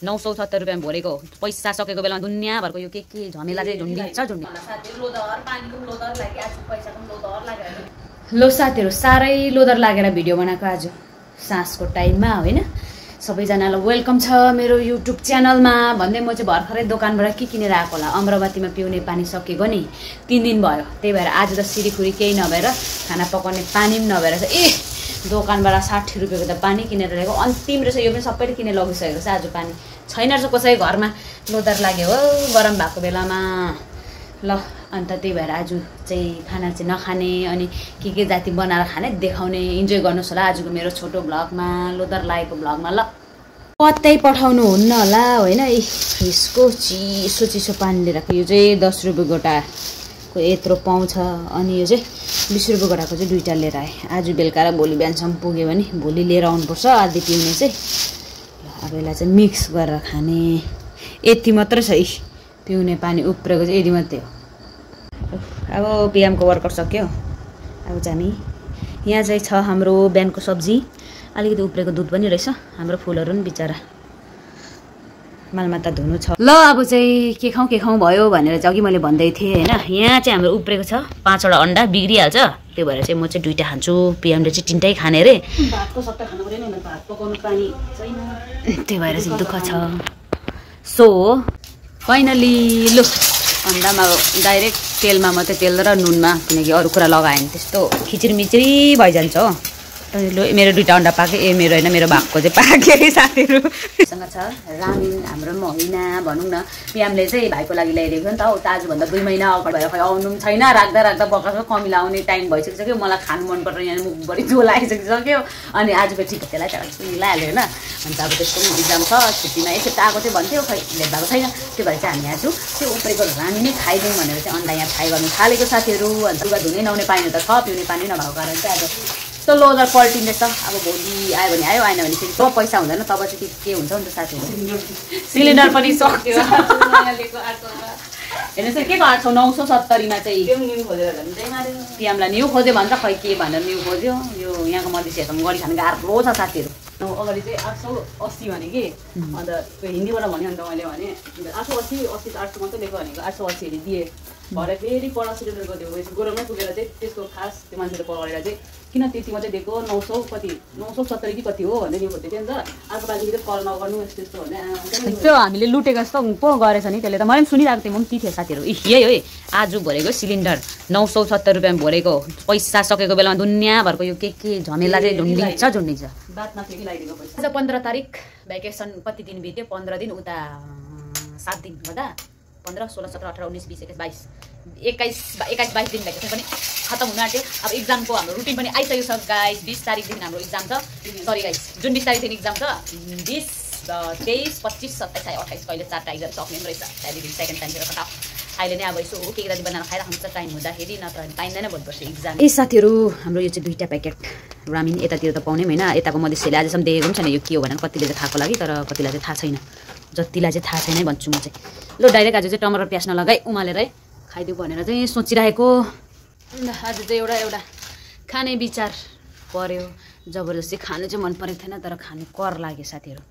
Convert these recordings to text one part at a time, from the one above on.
970 रुपैयाँ भरेको पैसा सकेको बेलामा दुनियाँभरको यो के झमेला चाहिँ झुन्डिन्छ लो साथीहरू साह्रै लोदर लागेर भिडियो बनाएको आज साँझको टाइममा होइन। सबैजनालाई वेलकम छ मेरो युट्युब च्यानलमा। भन्दै म चाहिँ भर्खरै दोकानबाट के किनेर आएको होला, अमरावतीमा पिउने पानी सकेको नि 3 दिन भयो। त्यही भएर आज त सिरीखुरी केही नभएर खाना पकाउने पानी पनि नभएर दोकानबाट 60 रुपियाँको त पानी किनेर ल्याएको। अन्तिम रहेछ, यो पनि सबैले किनेर लगिसकेको छ। आज पानी छैन रहेछ कसै घरमा, लोदर लाग्यो हो गरम भएको बेलामा ल। अन्त त्यही भएर आज चाहिँ खाना चाहिँ नखाने अनि के जाति बनाएर खाने देखाउने, इन्जोय गर्नुहोस् होला आजको मेरो छोटो भ्लगमा, लोदर लागेको भ्लगमा। ल कतै पठाउनु हुन्न होला होइन। फ्रिजको चिसो पानी लिएर यो चाहिँ 10 रुपियाँ गोटाको यत्रो पाउँछ। अनि यो चाहिँ 20 रुपियाँ गोटाको चाहिँ 2टा लिएर आएँ। आज बेलुका र भोलि बिहानसम्म पुग्यो भने भोलि लिएर आउनुपर्छ आधी पिउने चाहिँ। अब यसलाई चाहिँ मिक्स गरेर खाने, यति मात्र छ पिउने पानी उब्रेको चाहिँ यति मात्रै हो। अब बिहानको वर्कआउट सक्यो। अब चाहिँ हामी यहाँ चाहिँ छ हाम्रो बिहानको सब्जी, अलिकति उब्रेको दुध पनि रहेछ। हाम्रो फुलहरू पनि बिचरा मालमाता धुनु छ। ल अब चाहिँ के खाउँ भयो भनेर चाहिँ अघि मैले भन्दै थिएँ होइन। यहाँ चाहिँ हाम्रो उब्रेको छ 5वटा अन्डा, बिग्रिहाल्छ। त्यो भएर चाहिँ म चाहिँ 2टा खान्छु, पिएमले चाहिँ 3टै खाने रे। भातको सट्टा खानु पर्दैन, भात पकाउनु पानी छैन, त्यही भएर चाहिँ दुःख छ। सो फाइनली लु अन्डामा डाइरेक्ट तेलमा मात्रै, तेल र नुनमा, किनकि अरू कुरा लगायो भने त्यस्तो खिचिरमिचिरी भइजान्छ हो। मेरो 2टा अन्डा पाके मेरो होइन, मेरो भागको चाहिँ पाके साथीहरूसँग छ। रामिन हाम्रो पनि होइन भनौँ न। पिएमले चाहिँ भाइको लागि ल्याइदिएको नि त उता आजभन्दा 2 महिना अगाडि भएर खै आउनु पनि छैन। राख्दा बकाएको कमी लाउने टाइम भइसकिसक्यो। मलाई खानु मन परेर यहाँ मुखभरि झोल आइसकिसक्यो। अनि आज फेरि ठिक त्यसलाई मिलाइहाल्यो होइन। अन्त अब त्यसको पनि इक्जाम छ, छुट्टीमा एकखेप आएको चाहिँ भन्थ्यो, खै भेट भएको छैन। त्यो भएर चाहिँ हामी आज त्यो उब्रेको रामी नै खाइदिउँ भनेर चाहिँ अन्डा यहाँ फ्राई गर्नु थालेको साथीहरू। अन्त लुगा धुनै नहुने पानी त छ, पिउने पानी नभएको कारण चाहिँ आज यस्तो लोदर पल्टिँदैछ। अब भोलि आयो भने आयो, आएन भने फेरि जब पैसा हुँदैन तब चाहिँ के हुन्छ नि त साथीहरू। सिलिन्डर पनि सक्यो हेर्नुहोस् के को 970मा चाहिँ पिएमलाई न्यू खोज्यो भन्छ, खै के भनेर न्यू खोज्यो। यो यहाँको मधेसीहरूसँग गरी खानु गाह्रो छ साथीहरू। अगाडि चाहिँ 880 भने कि, अन्त त्यो हिन्दीबाट भन्यो। अन्त मैले भने 880 800 मात्रै दिएको भनेको 880 दिएँ। भरे फेरि 50 रुपियाँको त्यो गोरममै पुगेर चाहिँ त्यसको खास त्यो मान्छेले पकाएर चाहिँ किन त्यति मात्रै दिएको 900 कति 970 कि कति हो भनेर यो खोज्दै थियो नि त। अर्को पालि चाहिँ कल नगर्नु यस्तो यस्तो भने त्यो हामीले लुटेको जस्तो पो गरेछ नि त्यसले त। मैले पनि सुनिरहेको थिएँ, म पनि थिएँ साथीहरू। यही हो आज भरेको सिलिन्डर 970 रुपियाँ भरेको पैसा सकेको बेलामा दुनियाँभरको यो के झमेला चाहिँ झुन्डिन्छ। बातमा फेरि लगाइदिएको पैसा। आज 15 तारिक भ्याकेसन कति दिन बित्यो, 15 दिन उता 7 दिन गर्दा 15 16 17 18 19 20 21 22 दिन भ्याकेसन पनि खत्म हुन आँट्यो। अब इक्जामको हाम्रो रुटिन पनि आइसकेको छ गाइस। 20 तारिकदेखि हाम्रो इक्जाम छ। सरी गाइस, जुन 20 तारिकदेखि इक्जाम छ। 20 23 25 27 28 कहिले 4टा इक्जाम सक्ने रहेछ। त्यहाँदेखि सेकेन्ड टाइमतिर कता अहिले नै अब यसो के जाति बनाएर खाइराख्नु छ टाइम हुँदाखेरि, नत्र पाइँदैन भोलिपर्सि इक्जाम। साथीहरू हाम्रो यो चाहिँ 2टा प्याकेट रामिन यतातिर त पाउने होइन। यताको मधेसीले आजसम्म देखेको पनि छैन यो के हो भनेर। कतिले चाहिँ थाहाको लागि, तर कतिलाई चाहिँ थाहा छैन। जतिलाई चाहिँ थाहा छैन भन्छु म चाहिँ। ल डाइरेक्ट आज चाहिँ टमाटर प्याज नलगाई उमालेर खाइदिउँ भनेर चाहिँ सोचिरहेको। आज चाहिँ एउटा खाने विचार पर्यो। जबरजस्ती खानु चाहिँ मन परेको थिएन, तर खानु कर लाग्यो साथीहरू।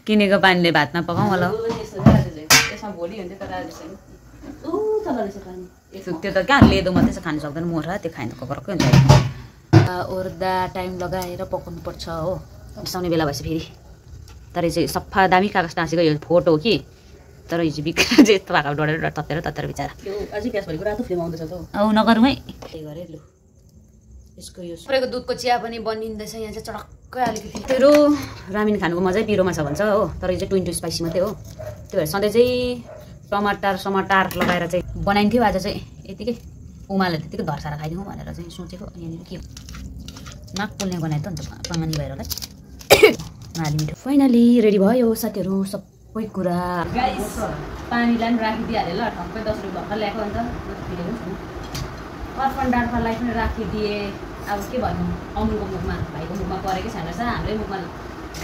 किनेको पानीले भातमा पकाउँ होला। यसमा भोलि हुन्थ्यो तर आज छैन। त्यो त कहाँ लेदो मात्रै छ, खानु सक्दैन मोर। त्यो खानु ककरकै हुन्छ। ओर्दा टाइम लगाएर पकाउनु पर्छ हो, बिसाउने बेला भएपछि फेरि। तर चाहिँ सफा दामी कागज टाँसेको यो फोटो हो कि, तर यो चाहिँ बिक्रा चाहिँ यस्तो भएको डढेर ततेर बिचरा। अझै प्याज भरेको रातो फिल्म आउँदैछ त औ नगरौँ है। त्यही गरेँ लु। यसको यो सुरेको दुधको चिया पनि बनिँदैछ यहाँ चाहिँ चडक्कै अलिकति। तेरो रामिन खानुको मजै पिरोमा छ भन्छ हो, तर यो चाहिँ 20 स्पाइसी मात्रै हो। त्यो भएर सधैँ चाहिँ टमाटर लगाएर चाहिँ बनाइन्थ्यो। आज चाहिँ यतिकै उमालेर त्यतिकै धर्साएर खाइदिउँ भनेर चाहिँ सोचेको। यहाँनिर के नाक पोल्ने बनायो त अन्त पानी भएर होला। फाइनली रेडी भयो साथीहरू सबै कुरा। गाइस पानीलाई पनि राखिदिइहालेँ ल, ठक्कै 10 रुपियाँ भर्खर ल्याएको। अन्त अर्पण डाँडफालाई पनि राखिदिएँ। अब के भन्नु, अमुलको मुखमा भाइको मुखमा परेकै छैन रहेछ, हाम्रै मुखमा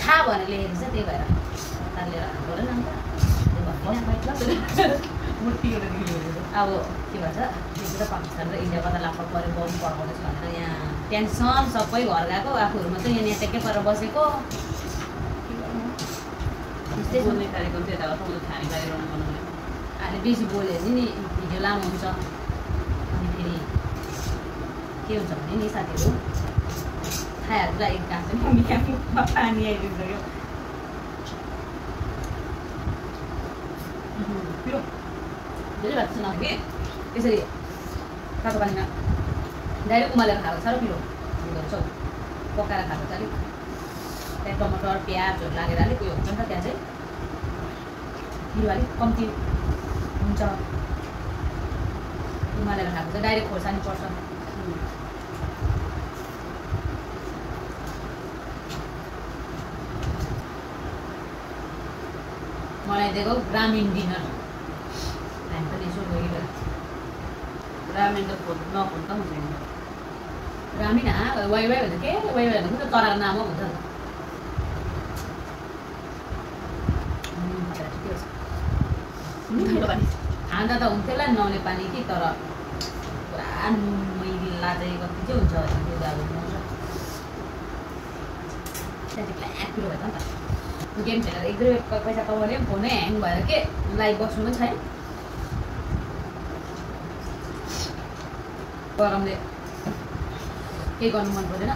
खा भनेर लेखेको छ। त्यही भएर तालेर खानु पऱ्यो नि अन्त। अब के भन्छ, पाकिस्तान र इन्डिया कता लाख पऱ्यो बम पड्काउँदैछ भनेर यहाँ टेन्सन सबै घर गएको। आफूहरू मात्रै यहाँ ट्याक्कै परेर बसेको। बोल्ने कार्यक्रम चाहिँ यता ठाउँमा खाने कार्यक्रम बनाउने अहिले बेसी बोल्यो भने नि भिडियो लामो हुन्छ अनि फेरि के हुन्छ भने नि साथीहरू खाइहाल्छ एक गाँस मम्मी मुखमा पानी आइदिन्छ पिरो धेरै भएको छ कि त्यसरी तातो पानीमा डाइरेक्ट उमालेर खाएको छ र पिरो हुँदो रहेछ पकाएर खाएको छ अलिक त्यहाँ टमाटर प्याजहरू लागेर अलिक उयो हुन्छ नि त त्यहाँ चाहिँ पिरो अलिक कम्ती हुन्छ उमालेर खाएको चाहिँ डाइरेक्ट खोर्सानी पर्छ मलाई दिएको ग्रामीण डिनर हामी पनि यसो गइरहेको ग्रामीण त नखोज्दा हुँदैन ग्रामीण वाइ वाइ भन्छ के वाइ वाइ भन्छ चराको नाम हो भन्छ खाँदा त हुन्थ्यो होला नुहाउने पानी कि तर पुरा मैला चाहिँ कति चाहिँ हुन्छ त्यो त अब त्यहाँ चाहिँ ब्ल्याक पिरो भयो त नि त गेम खेलेर एक दुई पैसा कमाउने फोनै ह्याङ भएर के लाइभ बस्नु पनि छैन गरमले केही गर्नु मन पर्दैन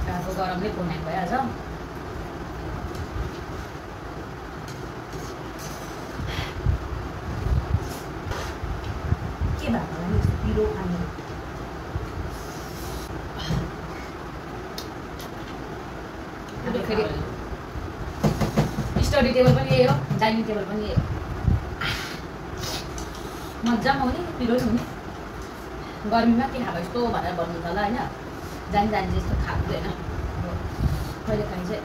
घरको गरमले फोन ह्याङ भइहाल्छ के भएको होला नि यस्तो पिरो खाने फेरि स्टडी टेबल पनि यही हो डाइनिङ टेबल पनि यही हो मजा पनि आउने पिरो पनि हुने गर्मीमा के खाएको यस्तो भनेर भन्नुहुन्छ होला होइन जानी जानी जस्तो खाएको होइन कहिले काहीँ चाहिँ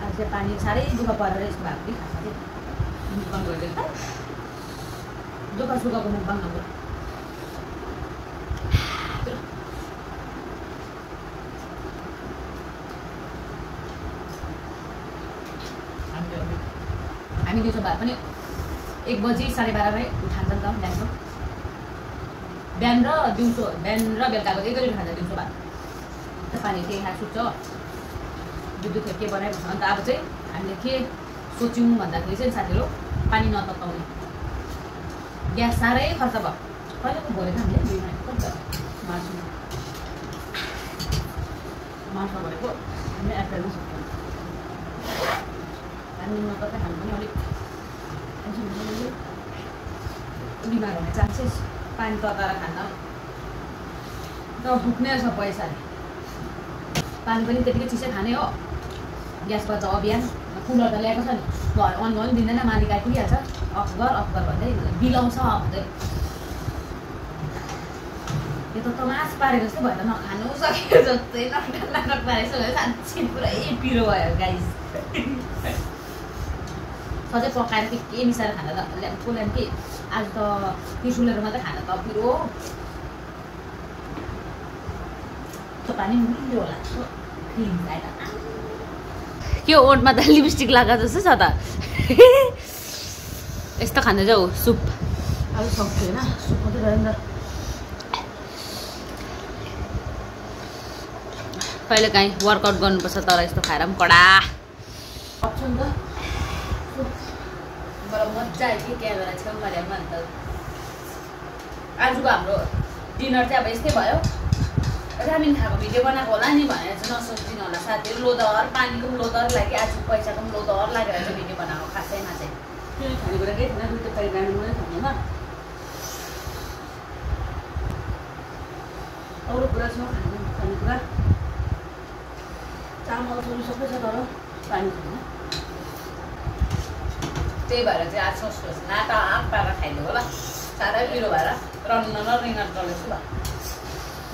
अब चाहिँ पानी साह्रै दुःख परेर यस्तो भएको कि खासमा चाहिँ मुखबाङ गरिदिएको दुःख सुखको मुखबाङ हाम्रो हामी दिउँसो भए पनि 1 बजी 12:30 खान्छ नि त बिहानको बिहान र दिउँसो बिहान र बेलुकाको एकैचोटि खान्छ दिउँसो भए पानी केही खाएर सुत्छ दुध के बनाएको छ अन्त अब चाहिँ हामीले के सोच्यौँ भन्दाखेरि चाहिँ साथीहरू पानी नतताउने ग्यास साह्रै खर्च भयो कहिलेको भरेको हामीले 2 महिना कति मार्चमा भरेको हामीले एप्रिलमा सक्छौँ हामी नतता खानु पनि अलिक बिमार हुने चान्सेस पानी तताएर खाँदा नफुक्ने रहेछ पैसाले पानी पनि त्यतिकै चिसै खाने हो ग्यासबाट त अभियान कुलर त ल्याएको छ नि घर अन गर्नु दिँदैन मालिक आइपुगिहाल्छ अफ गर भन्दै बिलाउँछ भन्दै यो त तमास पारेको जस्तो भएर नखानु सकेको जस्तै नाटक पारेको जस्तो साँच्चै पुरै पिरो भयो गाइस सधैँ पकाएर के मिसाएर खाँदा त ल्याम्पो कि आज त पिसुलेर मात्रै खाँदा त पिरो पानी मिल्यो होला के ओठमा त लिपस्टिक लगाएको जस्तो छ त यस्तो खाँदा चाहिँ सुप अब सक्छु होइन सुप मात्रै रह्यो नि त कहिले काहीँ वर्कआउट गर्नुपर्छ तर यस्तो खाएर पनि कडा सक्छु नि त मलाई मजा आयो कि क्यामेरा छेउमा ल्याउनु अन्त आजको हाम्रो डिनर चाहिँ अब यस्तै भयो रामिन खाएको भिडियो बनाएको होला नि भनेर चाहिँ नसोचिदिनु होला साथीहरू लोदर पानीको पनि लोदर लाग्यो आज पैसाको पनि लोदर लागेर चाहिँ भिडियो बनाएको खासैमा चाहिँ त्यो खानेकुरा केही थिएन दुई तरकारी रामिन मात्रै खानुमा अरू कुरा छ खानेकुरा चामल सबै सबै छ तर पानी छैन त्यही भएर चाहिँ आज सस्तो नाता आँप पारेर खाइदियो होला साह्रै पिरो भएर रन्न र रिङ्गाट चलेछु भयो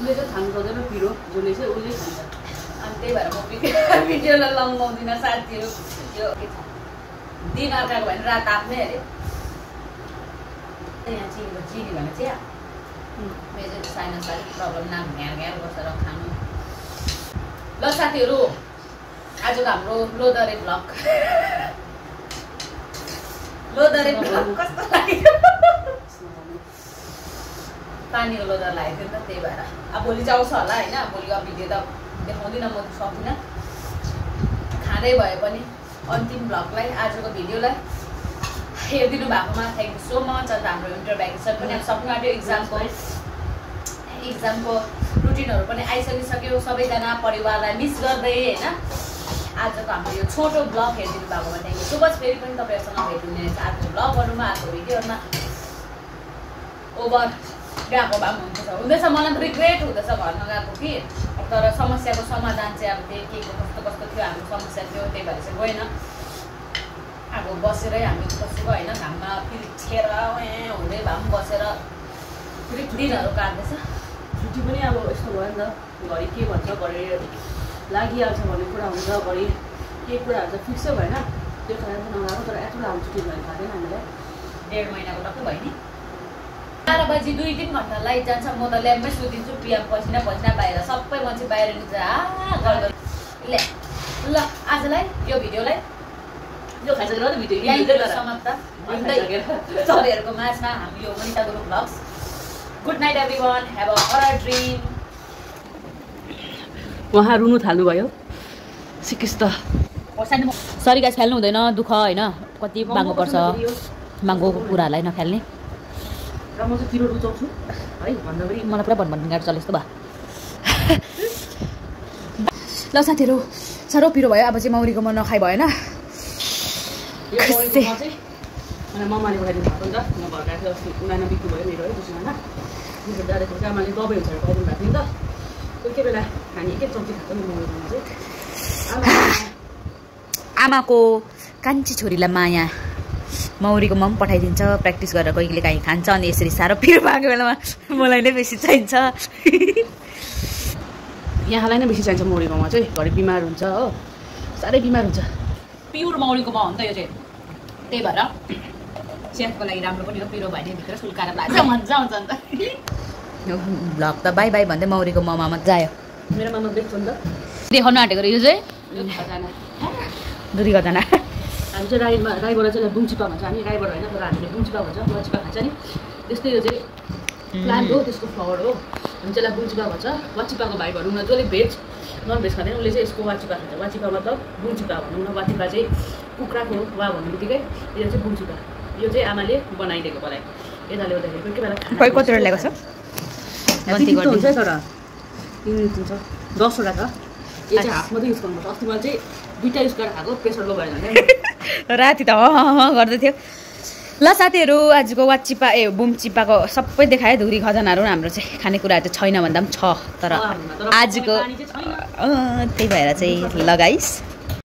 उसले चाहिँ खानु पर्दैन पिरो जसले चाहिँ उसले खान्छ अनि त्यही भएर म भिडियोलाई लम्बाउँदिनँ साथीहरू यो के छ दिन अर्काको भने रात आफ्नै अरे यहाँ चिनी भने चाहिँ मेरो चाहिँ साइनस अलिक प्रब्लम नाम घ्यार घ्यार बसेर खानु ल साथीहरू आजको हाम्रो लोदरे भ्लग कस्तो लाग्यो पानीको लोदर लागेको थियो नि त त्यही भएर अब भोलि चाहिँ आउँछ होला होइन भोलिको भिडियो त देखाउँदिनँ म सक्दिनँ। खाँदै भए पनि अन्तिम भ्लगलाई आजको भिडियोलाई हेरिदिनु भएकोमा थ्याङ्क यू सो मच। अन्त हाम्रो विन्टर भ्याकेसन पनि अब सक्नु आँट्यो। इक्जामको रुटिनहरू पनि आइसकिसक्यो। सबैजना परिवारलाई मिस गर्दै होइन आजको हाम्रो यो छोटो ब्लग हेरिदिनु भएकोमा थ्याङ्क यू सो मच। फेरि पनि तपाईँहरूसँग भेट हुने आजको ब्लगहरूमा आजको भिडियोहरूमा ओभर गएको भए पनि हुँदैछ। मलाई रिग्रेट हुँदैछ घर नगएको कि, तर समस्याको समाधान चाहिँ अब त्यही के कस्तो कस्तो थियो हाम्रो समस्या थियो त्यही भएर चाहिँ गएन। अब बसेरै हामी बसेको होइन घाममा फेरि छेर हुँदै भए पनि बसेर फेरि दिनहरू काट्दैछ। छुट्टी पनि अब यस्तो भयो नि त, घरि के भन्छ घरि लागिहाल्छ भन्ने कुरा हुन्छ, घरि केही कुराहरू त फिक्सै भएन। त्यो कारण चाहिँ नगएको, तर यत्रो लामो छुट्टी भयो थाहा थिएन हामीलाई। 1.5 महिनाको टक्कै भयो नि। 12 बजी 2-3 घन्टा लाइट जान्छ। म त ल्याम्पमै सुतिन्छु। पिएम पसिना बाहिर सबै मान्छे बाहिर निस्छ गर्दा ल आजलाई यो भिडियोलाई यो खाइसकेर त भिडियो समाप्त तपाईँहरूको माझमा हामी यो Manita Gurung vlogs. Good night everyone, have a horror dream. उहाँ रुनु थाल्नुभयो सिकिस् त। सरी गाइस, खेल्नु हुँदैन, दुःख होइन, कति माग्नु पर्छ माग्को कुराहरूलाई नखेल्ने। र म चाहिँ पिरो रुचाउँछु है भन्दाखेरि मलाई पुरा भन गाडी चले जस्तो भयो। ल साथीहरू, साह्रो पिरो भयो। अब चाहिँ मौरीको म नखाइ भएन। मलाई मम्माले पठाइदिनु भएको नि त, म घर गएको थिएँ अस्ति। उनीहरू बिक्नु भयो मेरो है दुसरामा। बिक्नु जाँदाखेरि आमाले दबाई हुन्छ पठाइदिनु भएको थियो नि त। कोही कोही बेला हामी एक चम्ची खाएको नि मौरीमा चाहिँ। आमाको कान्छी छोरीलाई माया मौरीको मम पठाइदिन्छ। प्र्याक्टिस गरेर कोही कहिले काहीँ खान्छ। अनि यसरी साह्रो पिरो भएको बेलामा मलाई नै बेसी चाहिन्छ। यहाँलाई नै बेसी चाहिन्छ मौरीको मम चाहिँ। घरि बिमार हुन्छ हो, साह्रै बिमार हुन्छ। प्योर मौरीको मम हो नि त यो चाहिँ, त्यही भएर सेहतको लागि राम्रो पनि हो। पिरो भयो भने भित्र सुल्काएर लाग्छ, मजा आउँछ नि त। भ्लग त बाई बाई भन्दै मौरीको ममा मजा आयो। मेरो मामा देख्छ नि त, देखाउनु आँटेको यो चाहिँ दुधी खजाना। हामी चाहिँ राईबाट चाहिँ बुङचिपा भन्छ। हामी राईबाट होइन, तर हामीले बुङचिपा भन्छ। वाचिपा खान्छ नि त्यस्तै। यो चाहिँ प्लान्ट हो, त्यसको फ्लावर हो। हामी चाहिँ बुङचिपा भन्छ। वाचिपाको भाइ भनौँ न, जसले भेज नन भेज खाँदैन उसले चाहिँ यसको वाचिपा खान्छ। वाचिपा मतलब बुङचिपा भनौँ न। वाचिपा चाहिँ कुखुराको वा भन्ने बित्तिकै यो चाहिँ बुङचिपा। यो चाहिँ आमाले बनाइदिएको मलाई। यताले गर्दाखेरि कोही बेला कोही कतिवटा ल्याएको छ हुन्छ तर 10वटा छ। यो चाहिँ हाफ मात्रै युज गर्नुपर्छ। अस्ति मैले चाहिँ 2टा युज गरेर खाएको, प्रेसर लो भयो भने राति त गर्दै थियो। ल साथीहरू, आजको वाचिपा बुमचिपाको सबै देखायो। धुरी खजानाहरू हाम्रो चाहिँ खानेकुराहरू चाहिँ छैन भन्दा पनि छ, तर आजको त्यही भएर चाहिँ लगाइस्।